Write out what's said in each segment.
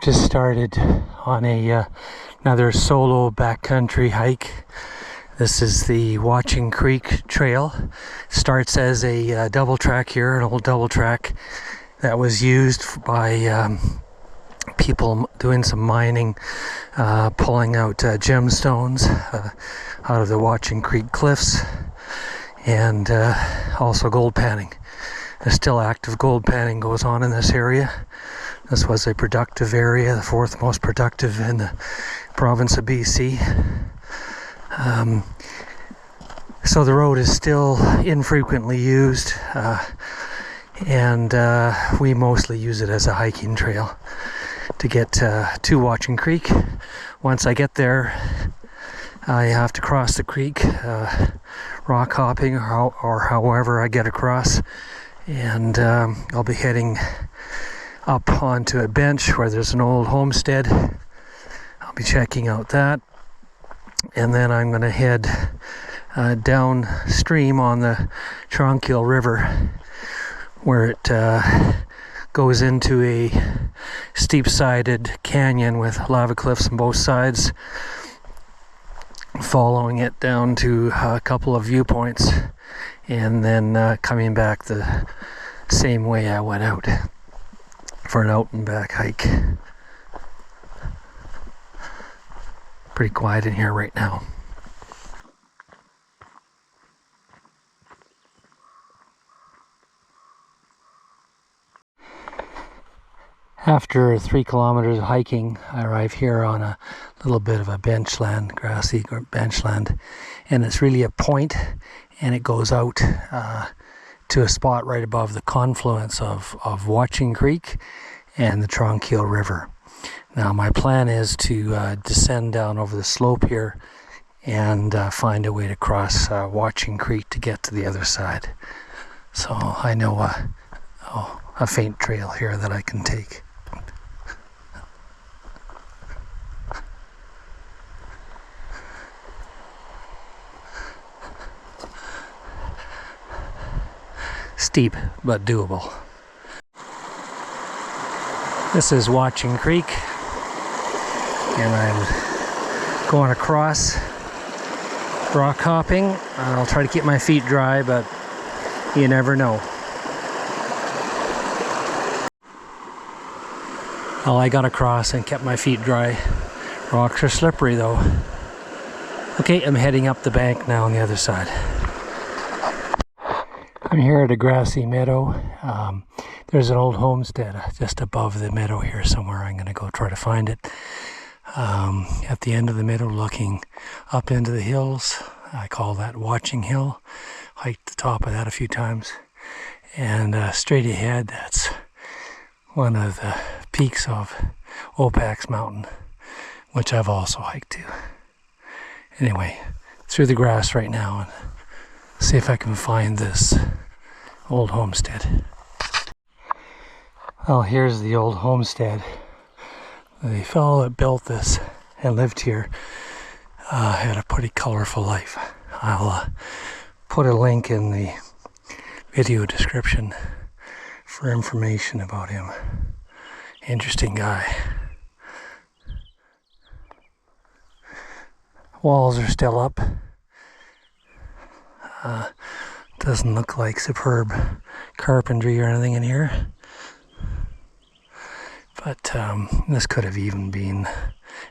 Just started on another solo backcountry hike. This is the Watching Creek Trail. Starts as a double track here, an old double track that was used by people doing some mining, pulling out gemstones out of the Watching Creek cliffs, and also gold panning. There's still active gold panning goes on in this area. This was a productive area, the fourth most productive in the province of BC. So the road is still infrequently used, and we mostly use it as a hiking trail to get to Watching Creek. Once I get there, I have to cross the creek, rock hopping or however I get across, and I'll be heading up onto a bench where there's an old homestead. I'll be checking out that, and then I'm going to head downstream on the Tranquille River, where it goes into a steep-sided canyon with lava cliffs on both sides, following it down to a couple of viewpoints, and then coming back the same way I went out for an out and back hike. Pretty quiet in here right now. After 3 kilometers of hiking, I arrive here on a little bit of a benchland, grassy benchland, and it's really a point, and it goes out to a spot right above the confluence of Watching Creek and the Tranquille River. Now my plan is to descend down over the slope here and find a way to cross Watching Creek to get to the other side. So I know a faint trail here that I can take. Steep, but doable. This is Watching Creek, and I'm going across, rock hopping. I'll try to keep my feet dry, but you never know. Well, I got across and kept my feet dry. Rocks are slippery though. Okay, I'm heading up the bank now on the other side. I'm here at a grassy meadow. There's an old homestead just above the meadow here somewhere. I'm going to go try to find it. At the end of the meadow, looking up into the hills. I call that Watching Hill. Hiked the top of that a few times. And straight ahead, that's one of the peaks of Opax Mountain, which I've also hiked to. Anyway, through the grass right now, and see if I can find this old homestead. Well, here's the old homestead. The fellow that built this and lived here had a pretty colorful life. I'll put a link in the video description for information about him. Interesting guy. Walls are still up. Doesn't look like superb carpentry or anything in here, but this could have even been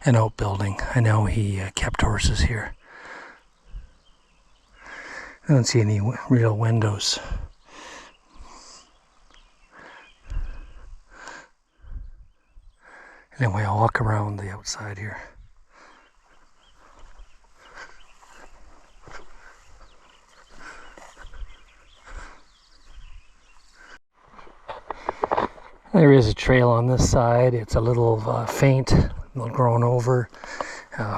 an outbuilding. I know he kept horses here. I don't see any real windows. Anyway, I'll walk around the outside here. There is a trail on this side. It's a little faint, a little grown over,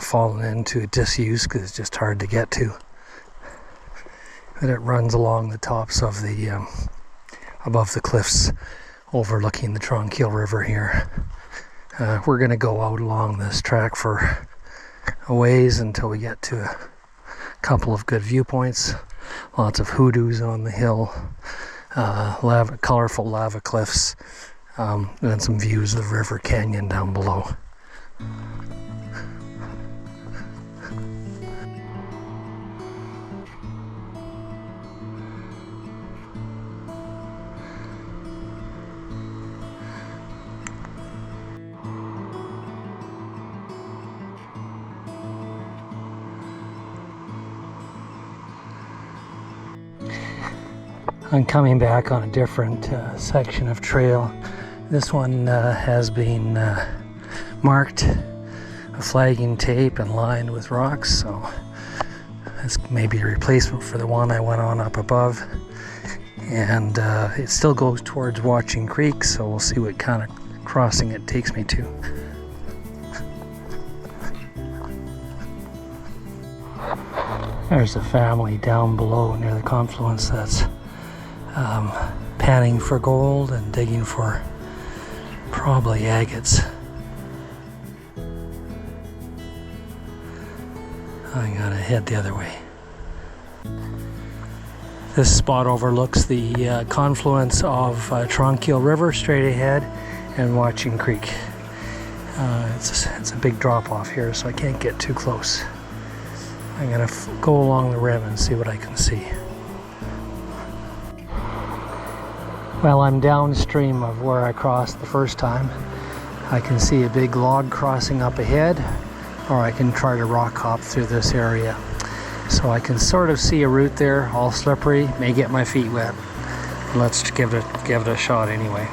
fallen into disuse because it's just hard to get to. And it runs along the tops of the, above the cliffs overlooking the Tranquille River here. We're going to go out along this track for a ways until we get to a couple of good viewpoints. Lots of hoodoos on the hill, colorful lava cliffs. and some views of River Canyon down below. I'm coming back on a different section of trail. This one has been marked with flagging tape and lined with rocks, so this may be a replacement for the one I went on up above. And it still goes towards Watching Creek, so we'll see what kind of crossing it takes me to. There's a family down below near the confluence that's panning for gold and digging for probably agates. I'm gonna head the other way. This spot overlooks the confluence of Tronquil River straight ahead and Watching Creek. It's a big drop off here, so I can't get too close. I'm gonna go along the rim and see what I can see. Well, I'm downstream of where I crossed the first time. I can see a big log crossing up ahead, or I can try to rock hop through this area. So I can sort of see a route there, all slippery, may get my feet wet. Let's give it a shot anyway.